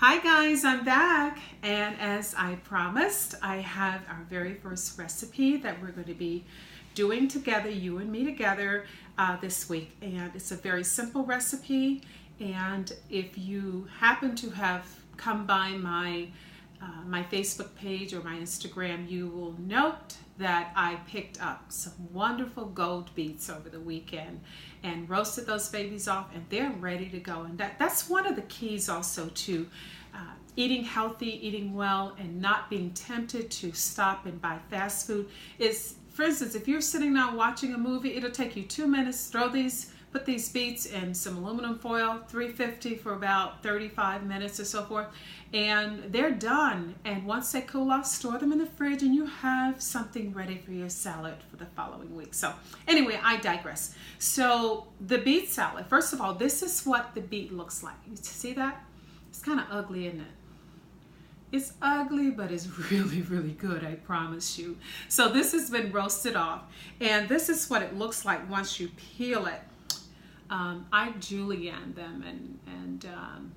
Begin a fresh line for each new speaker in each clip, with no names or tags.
Hi guys, I'm back, and as I promised, I have our very first recipe that we're going to be doing together, you and me together, this week. And it's a very simple recipe, and if you happen to have come by my Facebook page or my Instagram, you will note that I picked up some wonderful gold beets over the weekend and roasted those babies off, and they're ready to go. And that's one of the keys also to eating healthy, eating well, and not being tempted to stop and buy fast food is, for instance, if you're sitting now watching a movie, it'll take you 2 minutes, put these beets in some aluminum foil, 350 for about 35 minutes or so forth, and they're done. And once they cool off, store them in the fridge, and you have something ready for your salad for the following week. So anyway, I digress. So the beet salad, first of all, this is what the beet looks like. You see that? It's kind of ugly, isn't it? It's ugly, but it's really, really good, I promise you. So this has been roasted off, and this is what it looks like once you peel it. I julienned them and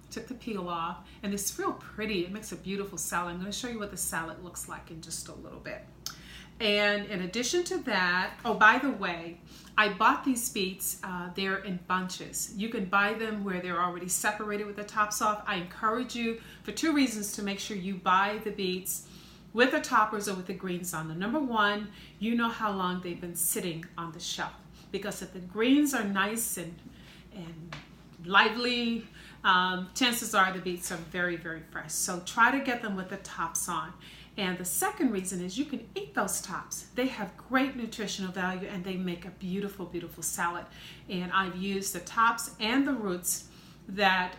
took the peel off, and it's real pretty. It makes a beautiful salad. I'm going to show you what the salad looks like in just a little bit. And in addition to that, oh, by the way, I bought these beets. They're in bunches. You can buy them where they're already separated with the tops off. I encourage you for two reasons to make sure you buy the beets with the toppers or with the greens on them. Number one, you know how long they've been sitting on the shelf. Because if the greens are nice and lively, chances are the beets are very, very fresh. So try to get them with the tops on. And the second reason is you can eat those tops. They have great nutritional value, and they make a beautiful, beautiful salad. And I've used the tops and the roots that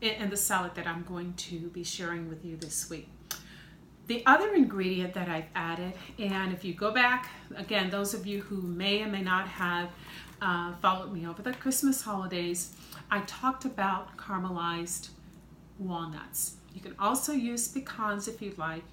in the salad that I'm going to be sharing with you this week. The other ingredient that I've added, and if you go back, again, those of you who may or may not have followed me over the Christmas holidays, I talked about caramelized walnuts. You can also use pecans if you'd like.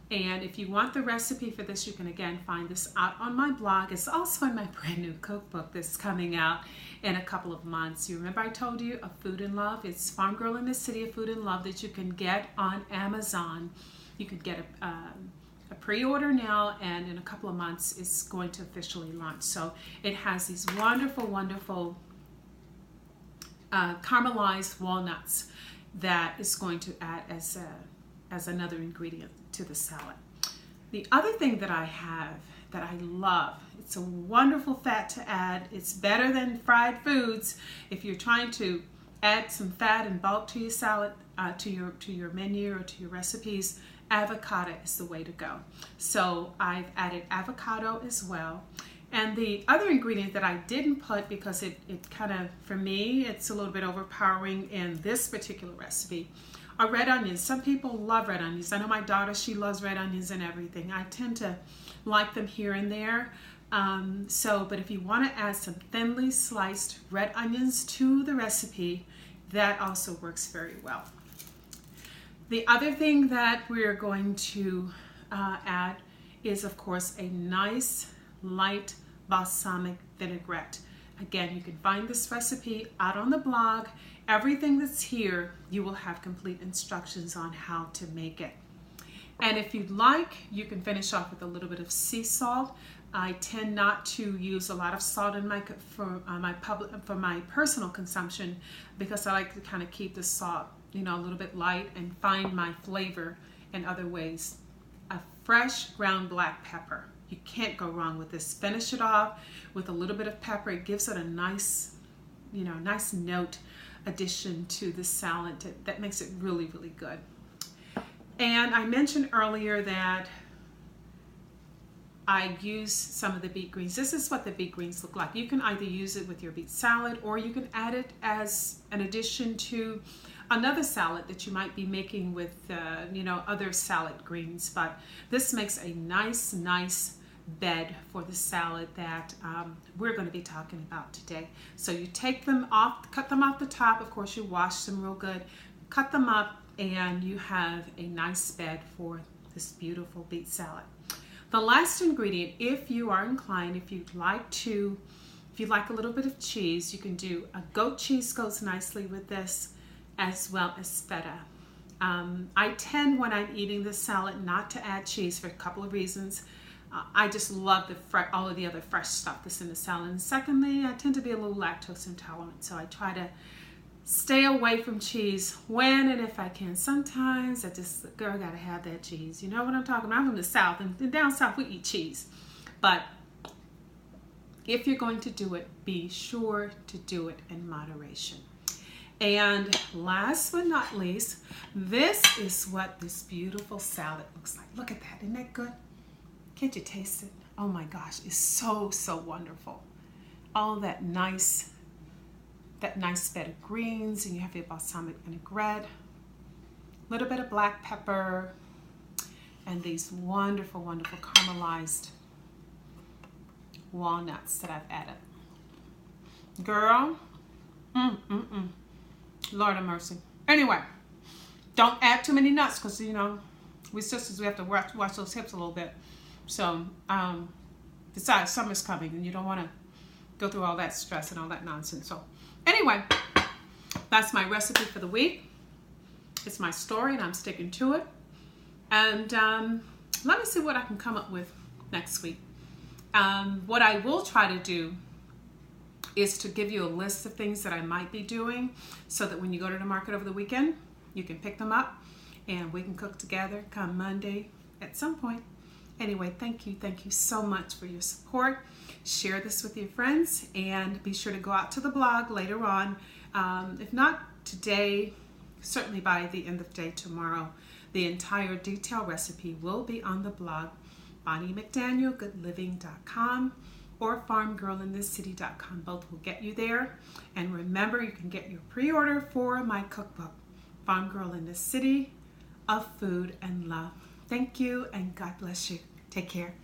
And if you want the recipe for this, you can again find this out on my blog. It's also in my brand new cookbook that's coming out in a couple of months. You remember I told you of Food and Love? It's Farm Girl in the City of Food and Love that you can get on Amazon. You could get a pre-order now, and in a couple of months it's going to officially launch. So it has these wonderful, wonderful caramelized walnuts that is going to add as another ingredient to the salad. The other thing that I have that I love, it's a wonderful fat to add. It's better than fried foods if you're trying to add some fat and bulk to your salad, to your menu or to your recipes. Avocado is the way to go. So I've added avocado as well. And the other ingredient that I didn't put because it kind of, for me, it's a little bit overpowering in this particular recipe, are red onions. Some people love red onions. I know my daughter, she loves red onions and everything. I tend to like them here and there. But if you want to add some thinly sliced red onions to the recipe, that also works very well. The other thing that we're going to add is, of course, a nice light balsamic vinaigrette. Again, you can find this recipe out on the blog. Everything that's here, you will have complete instructions on how to make it. And if you'd like, you can finish off with a little bit of sea salt. I tend not to use a lot of salt in for my personal consumption because I like to kind of keep the salt, a little bit light and find my flavor in other ways. A fresh ground black pepper. You can't go wrong with this. Finish it off with a little bit of pepper. It gives it a nice, nice note addition to the salad that makes it really, really good. And I mentioned earlier that I use some of the beet greens. This is what the beet greens look like. You can either use it with your beet salad, or you can add it as an addition to another salad that you might be making with, other salad greens. But this makes a nice bed for the salad that we're going to be talking about today. So you take them off, cut them off the top. Of course, you wash them real good, cut them up, and you have a nice bed for this beautiful beet salad. The last ingredient, if you are inclined, if you'd like a little bit of cheese, you can do a goat cheese goes nicely with this, as well as feta. I tend, when I'm eating this salad, not to add cheese for a couple of reasons. I just love all of the other fresh stuff that's in the salad. And secondly, I tend to be a little lactose intolerant, so I try to stay away from cheese when and if I can. Sometimes girl, gotta have that cheese. You know what I'm talking about? I'm from the South, and down South we eat cheese. But if you're going to do it, be sure to do it in moderation. And last but not least, this is what this beautiful salad looks like. Look at that, isn't that good? Can't you taste it? Oh my gosh, it's so, so wonderful. All that nice bed of greens, and you have your balsamic vinaigrette, a little bit of black pepper, and these wonderful, wonderful caramelized walnuts that I've added. Girl, Lord have mercy. Anyway, don't add too many nuts because, you know, we sisters, we have to watch those hips a little bit. So, besides, summer's coming and you don't want to go through all that stress and all that nonsense. So, anyway, that's my recipe for the week. It's my story and I'm sticking to it. And let me see what I can come up with next week. What I will try to do is to give you a list of things that I might be doing so that when you go to the market over the weekend, you can pick them up and we can cook together come Monday at some point. Anyway, thank you so much for your support. Share this with your friends and be sure to go out to the blog later on. If not today, certainly by the end of the day tomorrow, the entire detailed recipe will be on the blog, BonnieMcDanielGoodLiving.com or FarmGirlInTheCity.com. Both will get you there. And remember, you can get your pre-order for my cookbook, Farm Girl in the City of Food and Love. Thank you and God bless you. Take care.